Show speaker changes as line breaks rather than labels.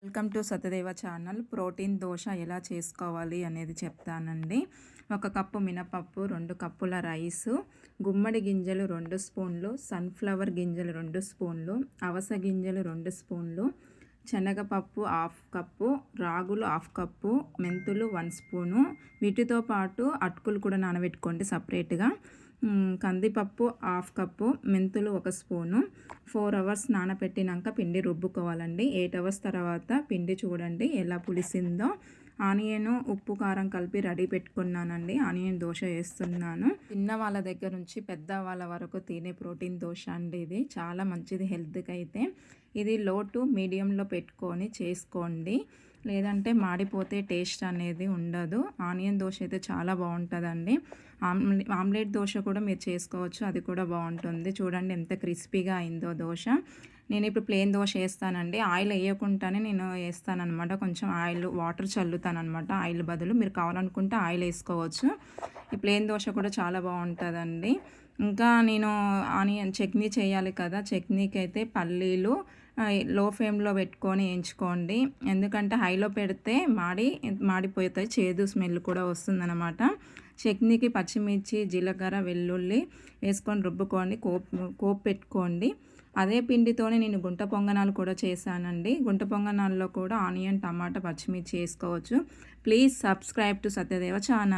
Welcome to Satyadeva channel. Protein dosa ఎలా చేసుకోవాలి అనేది చెప్తానండి. 1 కప్పు మినపప్పు, 2 కప్పుల రైసు, గుమ్మడి గింజలు 2 స్పూన్లు, సన్ఫ్లవర్ గింజలు 2 స్పూన్లు, అవిసె గింజలు 2 స్పూన్లు, శనగపప్పు హాఫ్ కప్పు, రాగులు హాఫ్ కప్పు, మెంతులు 1 స్పూను. వీటితో పాటు అటుకులు కూడా నానబెట్టుకోండి సపరేట్గా. కందిపప్పు హాఫ్ కప్పు, మెంతులు 1 స్పూను. 4 అవర్స్ నానబెట్టినాక పిండి రుబ్బుకోవాలండి. 8 అవర్స్ తర్వాత పిండి చూడండి ఎలా పులిసిందో. ఆనియన్, ఉప్పు, కారం కలిపి రెడీ పెట్టుకున్నానండి. ఆనియన్ దోశ వేస్తున్నాను. చిన్న వాళ్ళ దగ్గర నుంచి పెద్ద వాళ్ళ వరకు తినే ప్రోటీన్ దోశ అండి. ఇది చాలా మంచిది హెల్త్కి అయితే. ఇది లో టు మీడియంలో పెట్టుకొని చేసుకోండి, లేదంటే మాడిపోతే టేస్ట్ అనేది ఉండదు. ఆనియన్ దోశ అయితే చాలా బాగుంటుందండి. ఆమ్లెట్ దోశ కూడా మీరు చేసుకోవచ్చు, అది కూడా బాగుంటుంది. చూడండి ఎంత క్రిస్పీగా అయిందో దోశ. నేను ఇప్పుడు ప్లెయిన్ దోశ వేస్తానండి. ఆయిల్ వేయకుండానే నేను వేస్తానమాట. కొంచెం ఆయిల్ వాటర్ చల్లుతానమాట ఆయిల్ బదులు. మీరు కావాలనుకుంటే ఆయిల్ వేసుకోవచ్చు. ఈ ప్లెయిన్ దోశ కూడా చాలా బాగుంటుందండి. ఇంకా నేను ఆనియన్ చట్నీ చేయాలి కదా, చట్నీకి అయితే పల్లీలు లో ఫ్లేమ్లో పెట్టుకొని వేయించుకోండి. ఎందుకంటే హైలో పెడితే మాడిపోతాయి, చేదు స్మెల్ కూడా వస్తుందన్నమాట. చట్నీకి పచ్చిమిర్చి, జీలకర్ర, వెల్లుల్లి వేసుకొని రుబ్బుకోండి, కోపు పెట్టుకోండి. అదే పిండితోనే నేను గుంట పొంగనాలు కూడా చేశానండి. గుంట పొంగనాల్లో కూడా ఆనియన్, టమాటా, పచ్చిమిర్చి వేసుకోవచ్చు. Please subscribe to Satyadeva channel.